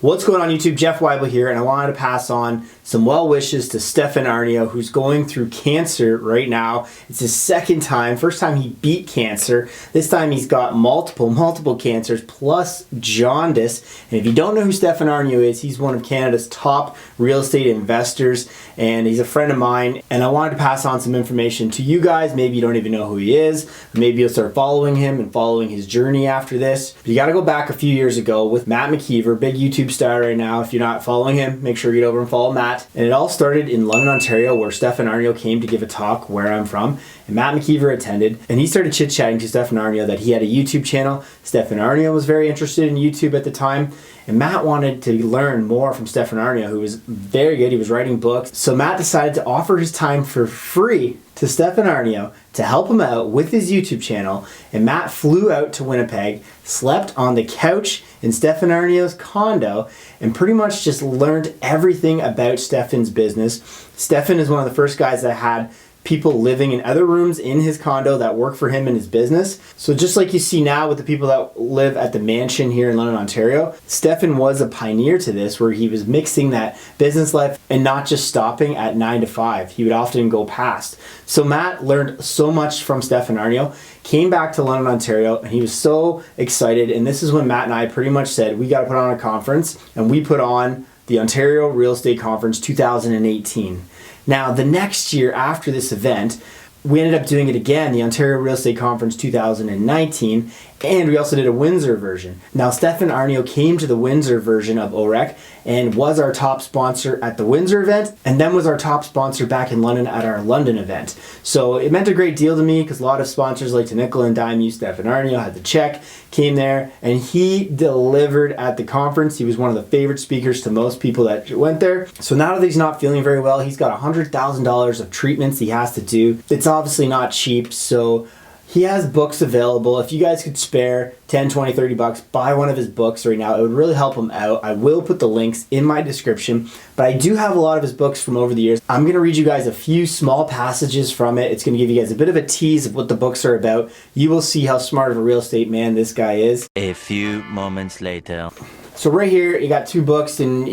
What's going on YouTube? Jeff Weibel here, and I wanted to pass on some well wishes to Stefan Aarnio, who's going through cancer right now. It's his second time. First time he beat cancer. This time he's got multiple cancers plus jaundice. And if you don't know who Stefan Aarnio is, he's one of Canada's top real estate investors, and he's a friend of mine. And I wanted to pass on some information to you guys. Maybe you don't even know who he is. Maybe you'll start following him and following his journey after this. But you got to go back a few years ago with Matt McKeever, big YouTube star right now. If you're not following him, make sure you get over and follow Matt. And it all started in London, Ontario, where Stefan Aarnio came to give a talk where I'm from. And Matt McKeever attended, and he started chit-chatting to Stefan Aarnio that he had a YouTube channel. Stefan Aarnio was very interested in YouTube at the time, and Matt wanted to learn more from Stefan Aarnio, who was very good. He was writing books. So Matt decided to offer his time for free to Stefan Aarnio to help him out with his YouTube channel. And Matt flew out to Winnipeg, slept on the couch in Stefan Aarnio's condo, and pretty much just learned everything about Stefan's business. Stefan is one of the first guys that had people living in other rooms in his condo that work for him in his business. So just like you see now with the people that live at the mansion here in London, Ontario, Stefan was a pioneer to this, where he was mixing that business life and not just stopping at 9 to 5. He would often go past. So Matt learned so much from Stefan Aarnio, came back to London, Ontario, and he was so excited. And this is when Matt and I pretty much said, we got to put on a conference, and we put on the Ontario Real Estate Conference 2018. Now, the next year after this event, we ended up doing it again, the Ontario Real Estate Conference 2019, and we also did a Windsor version. Now, Stefan Aarnio came to the Windsor version of OREC and was our top sponsor at the Windsor event, and then was our top sponsor back in London at our London event. So it meant a great deal to me, because a lot of sponsors like to nickel and dime you. Stefan Aarnio had the check, came there, and he delivered at the conference. He was one of the favorite speakers to most people that went there. So now that he's not feeling very well, he's got $100,000 of treatments he has to do. It's obviously not cheap, so he has books available. If you guys could spare 10, 20, 30 bucks, buy one of his books right now. It would really help him out. I will put the links in my description, but I do have a lot of his books from over the years. I'm going to read you guys a few small passages from it. It's going to give you guys a bit of a tease of what the books are about. You will see how smart of a real estate man this guy is. A few moments later. So right here, you got two books, and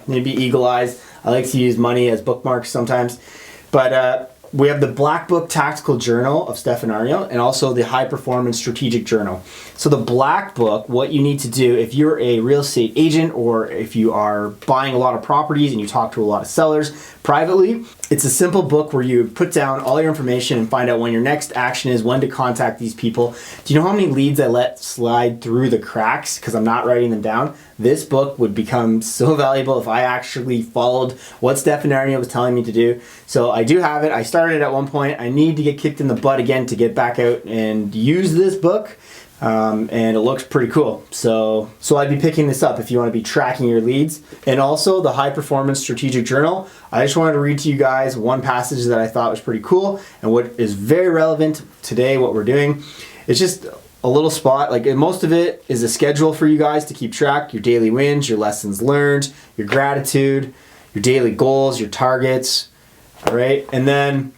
maybe eagle eyes. I like to use money as bookmarks sometimes, but we have the Black Book Tactical Journal of Stefan Aarnio, and also the High Performance Strategic Journal. So the Black Book, what you need to do if you're a real estate agent, or if you are buying a lot of properties and you talk to a lot of sellers privately, it's a simple book where you put down all your information and find out when your next action is, when to contact these people. Do you know how many leads I let slide through the cracks because I'm not writing them down? This book would become so valuable if I actually followed what Stefan Aarnio was telling me to do. So I do have it. I started at one point. I need to get kicked in the butt again to get back out and use this book. And it looks pretty cool. So I'd be picking this up if you want to be tracking your leads. And also the High Performance Strategic Journal. I just wanted to read to you guys one passage that I thought was pretty cool and what is very relevant today, what we're doing. It's just a little spot, like most of it is a schedule for you guys to keep track, your daily wins, your lessons learned, your gratitude, your daily goals, your targets, all right? And then,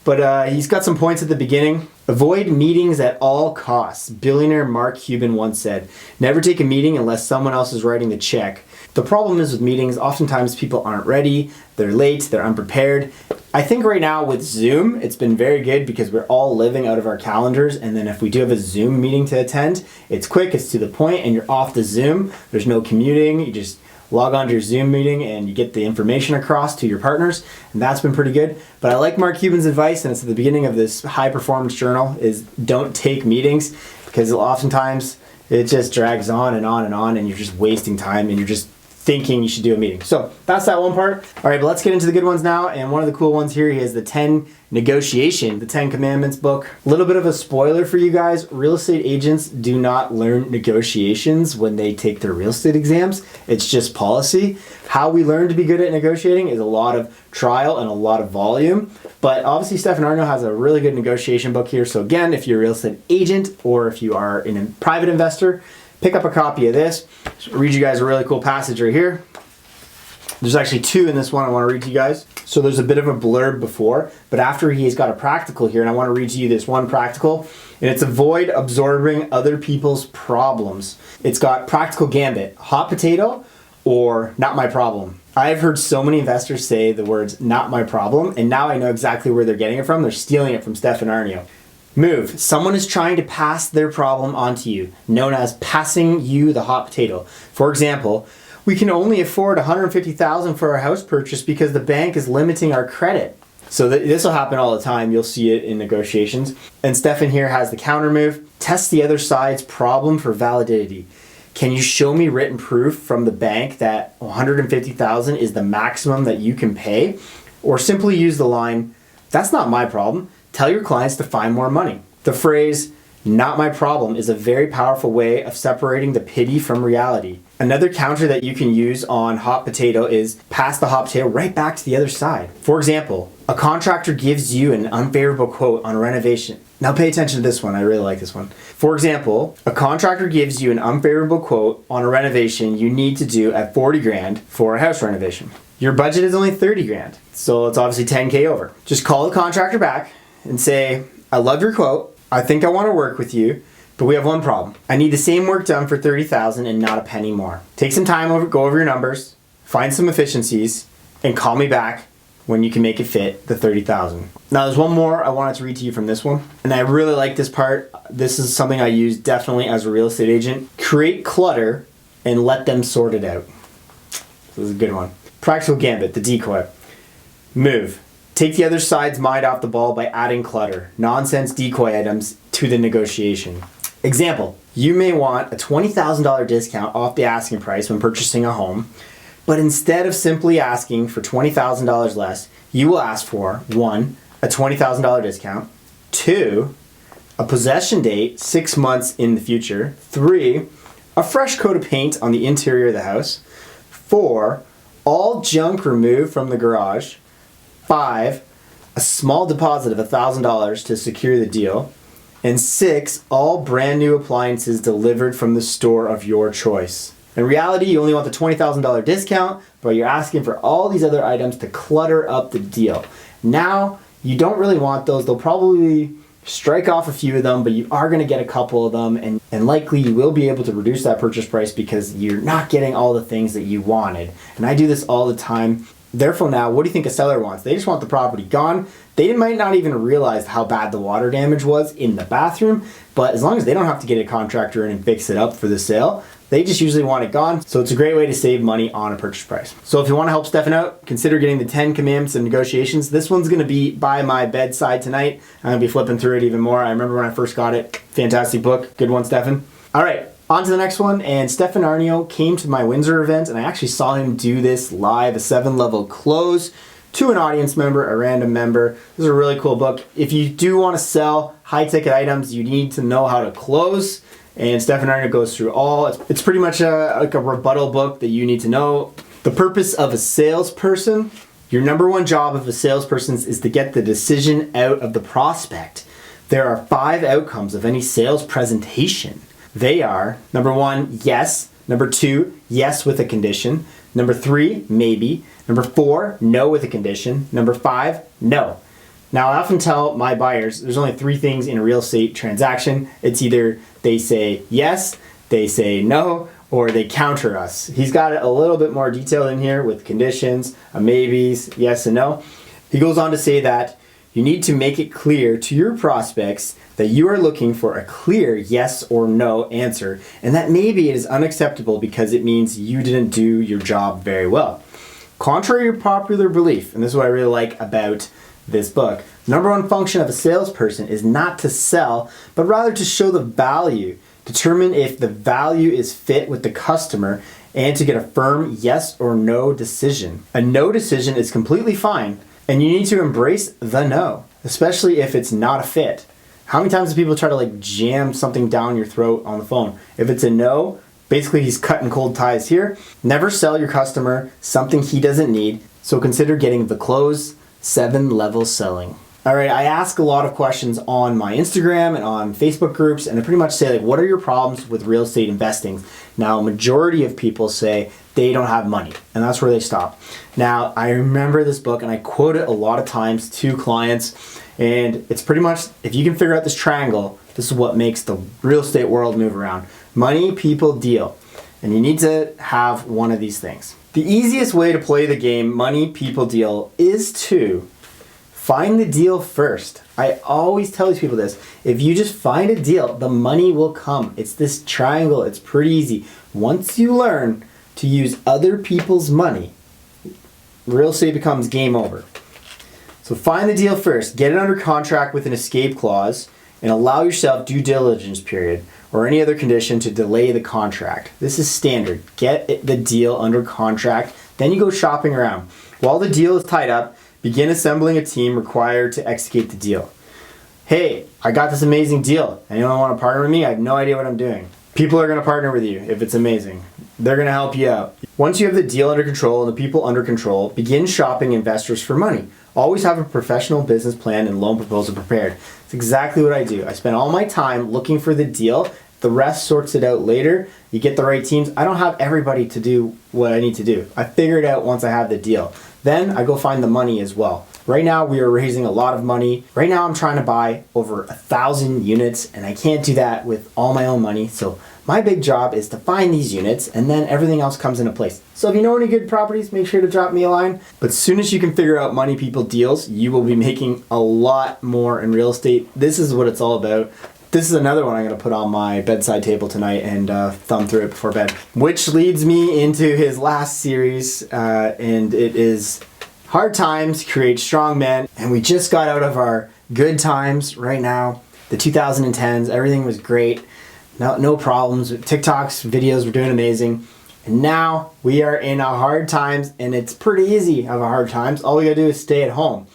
but he's got some points at the beginning. Avoid meetings at all costs. Billionaire Mark Cuban once said, never take a meeting unless someone else is writing the check. The problem is with meetings, oftentimes people aren't ready, they're late, they're unprepared. I think right now with Zoom, it's been very good because we're all living out of our calendars, and then if we do have a Zoom meeting to attend, it's quick, it's to the point, and you're off the Zoom. There's no commuting, you just log on to your Zoom meeting and you get the information across to your partners, and that's been pretty good. But I like Mark Cuban's advice, and it's at the beginning of this High Performance Journal, is don't take meetings, because oftentimes it just drags on and on and on, and you're just wasting time, and you're just thinking you should do a meeting. So that's that one part. All right, but let's get into the good ones now. And one of the cool ones here, he has the 10 the 10 Commandments book. A little bit of a spoiler for you guys. Real estate agents do not learn negotiations when they take their real estate exams. It's just policy. How we learn to be good at negotiating is a lot of trial and a lot of volume. But obviously Stefan Aarnio has a really good negotiation book here. So again, if you're a real estate agent or if you are a private investor, pick up a copy of this. I'll read you guys a really cool passage right here. There's actually two in this one I want to read to you guys. So there's a bit of a blurb before, but after he's got a practical here, and I want to read to you this one practical, and it's avoid absorbing other people's problems. It's got practical gambit, hot potato, or not my problem. I've heard so many investors say the words not my problem, and now I know exactly where they're getting it from. They're stealing it from Stefan Aarnio. Move. Someone is trying to pass their problem onto you, known as passing you the hot potato. For example, we can only afford $150,000 for our house purchase because the bank is limiting our credit. So this will happen all the time. You'll see it in negotiations. And Stefan here has the counter move. Test the other side's problem for validity. Can you show me written proof from the bank that $150,000 is the maximum that you can pay? Or simply use the line, that's not my problem. Tell your clients to find more money. The phrase, not my problem, is a very powerful way of separating the pity from reality. Another counter that you can use on hot potato is pass the hot potato right back to the other side. For example, a contractor gives you an unfavorable quote on a renovation. Now pay attention to this one, I really like this one. For example, a contractor gives you an unfavorable quote on a renovation you need to do at 40 grand for a house renovation. Your budget is only 30 grand, so it's obviously 10K over. Just call the contractor back and say, I love your quote, I think I want to work with you, but we have one problem. I need the same work done for $30,000 and not a penny more. Take some time, go over your numbers, find some efficiencies, and call me back when you can make it fit the $30,000. Now there's one more I wanted to read to you from this one, and I really like this part. This is something I use definitely as a real estate agent. Create clutter and let them sort it out. This is a good one. Practical gambit, the decoy. Move. Take the other side's mind off the ball by adding clutter, nonsense decoy items to the negotiation. Example, you may want a $20,000 discount off the asking price when purchasing a home, but instead of simply asking for $20,000 less, you will ask for 1, a $20,000 discount, 2, a possession date 6 months in the future, 3, a fresh coat of paint on the interior of the house, 4, all junk removed from the garage, 5, a small deposit of $1,000 to secure the deal, and 6, all brand new appliances delivered from the store of your choice. In reality, you only want the $20,000 discount, but you're asking for all these other items to clutter up the deal. Now, you don't really want those. They'll probably strike off a few of them, but you are going to get a couple of them, and likely you will be able to reduce that purchase price because you're not getting all the things that you wanted. And I do this all the time. Therefore now, what do you think a seller wants? They just want the property gone. They might not even realize how bad the water damage was in the bathroom, but as long as they don't have to get a contractor in and fix it up for the sale, they just usually want it gone. So it's a great way to save money on a purchase price. So if you want to help Stefan out, consider getting the 10 Commandments of Negotiations. This one's going to be by my bedside tonight. I'm going to be flipping through it even more. I remember when I first got it. Fantastic book. Good one, Stefan. All right. On to the next one, and Stefan Aarnio came to my Windsor event, and I actually saw him do this live, a 7-level close to an audience member, a random member. This is a really cool book. If you do want to sell high-ticket items, you need to know how to close, and Stefan Aarnio goes through all. It's pretty much like a rebuttal book that you need to know. The purpose of a salesperson, your number one job of a salesperson is to get the decision out of the prospect. There are 5 outcomes of any sales presentation. They are, number 1, yes. Number 2, yes with a condition. Number 3, maybe. Number 4, no with a condition. Number 5, no. Now, I often tell my buyers there's only 3 things in a real estate transaction. It's either they say yes, they say no, or they counter us. He's got it a little bit more detailed in here with conditions, maybes, yes and no. He goes on to say that you need to make it clear to your prospects that you are looking for a clear yes or no answer, and that maybe it is unacceptable because it means you didn't do your job very well. Contrary to popular belief, and this is what I really like about this book, the number one function of a salesperson is not to sell, but rather to show the value, determine if the value is fit with the customer, and to get a firm yes or no decision. A no decision is completely fine, and you need to embrace the no, especially if it's not a fit. How many times do people try to jam something down your throat on the phone? If it's a no, basically he's cutting cold ties here. Never sell your customer something he doesn't need, so consider getting the close 7-level selling. All right, I ask a lot of questions on my Instagram and on Facebook groups, and I pretty much say, what are your problems with real estate investing? Now, majority of people say they don't have money, and that's where they stop. Now, I remember this book, and I quote it a lot of times to clients, and it's pretty much, if you can figure out this triangle, this is what makes the real estate world move around. Money, people, deal. And you need to have one of these things. The easiest way to play the game Money, People, Deal is to find the deal first. I always tell these people this. If you just find a deal, the money will come. It's this triangle. It's pretty easy. Once you learn to use other people's money, real estate becomes game over. So find the deal first. Get it under contract with an escape clause and allow yourself due diligence period or any other condition to delay the contract. This is standard. Get the deal under contract, then you go shopping around. While the deal is tied up, begin assembling a team required to execute the deal. Hey, I got this amazing deal. Anyone want to partner with me? I have no idea what I'm doing. People are going to partner with you if it's amazing. They're going to help you out. Once you have the deal under control and the people under control, begin shopping investors for money. Always have a professional business plan and loan proposal prepared. It's exactly what I do. I spend all my time looking for the deal. The rest sorts it out later. You get the right teams. I don't have everybody to do what I need to do. I figure it out once I have the deal. Then I go find the money as well. Right now we are raising a lot of money. Right now I'm trying to buy over 1,000 units and I can't do that with all my own money. So my big job is to find these units and then everything else comes into place. So if you know any good properties, make sure to drop me a line. But as soon as you can figure out Money, People, Deals, you will be making a lot more in real estate. This is what it's all about. This is another one I'm going to put on my bedside table tonight and thumb through it before bed. Which leads me into his last series, and it is Hard Times Create Strong Men. And we just got out of our good times right now. The 2010s, everything was great. No problems. TikToks, videos were doing amazing. And now we are in our hard times, and it's pretty easy of our hard times. All we got to do is stay at home.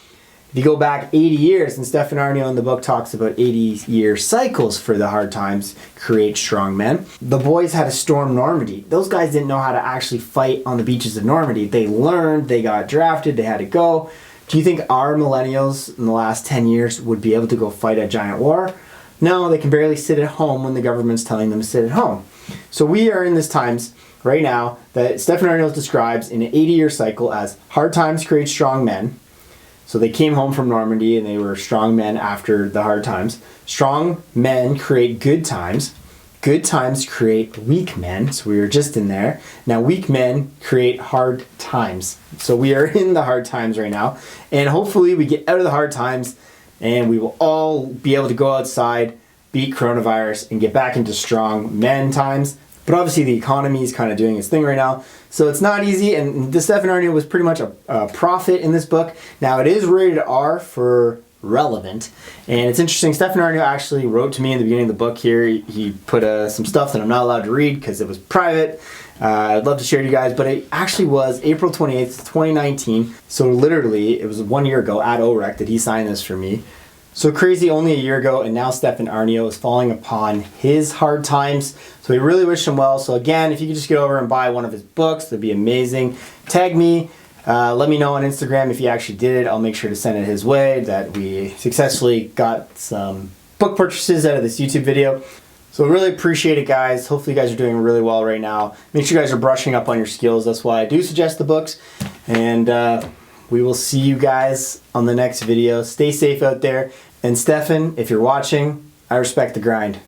If you go back 80 years, and Stefan Aarnio in the book talks about 80-year cycles for the hard times create strong men. The boys had to storm Normandy. Those guys didn't know how to actually fight on the beaches of Normandy. They learned, they got drafted, they had to go. Do you think our millennials in the last 10 years would be able to go fight a giant war? No, they can barely sit at home when the government's telling them to sit at home. So we are in this times right now that Stefan Aarnio describes in an 80-year cycle as hard times create strong men. So they came home from Normandy and they were strong men after the hard times. Strong men create good times. Good times create weak men. So we were just in there. Now weak men create hard times. So we are in the hard times right now. And hopefully we get out of the hard times and we will all be able to go outside, beat coronavirus, and get back into strong men times. But obviously the economy is kind of doing its thing right now. So it's not easy, and Stefan Aarnio was pretty much a prophet in this book. Now it is rated R for relevant, and it's interesting. Stefan Aarnio actually wrote to me in the beginning of the book here. He put some stuff that I'm not allowed to read because it was private. I'd love to share to you guys, but it actually was April 28th, 2019. So literally, it was 1 year ago at OREC that he signed this for me. So crazy, only a year ago, and now Stefan Aarnio is falling upon his hard times. So we really wish him well. So again, if you could just get over and buy one of his books, that'd be amazing. Tag me. Let me know on Instagram if you actually did it. I'll make sure to send it his way, that we successfully got some book purchases out of this YouTube video. So really appreciate it, guys. Hopefully you guys are doing really well right now. Make sure you guys are brushing up on your skills. That's why I do suggest the books. And we will see you guys on the next video. Stay safe out there. And Stefan, if you're watching, I respect the grind.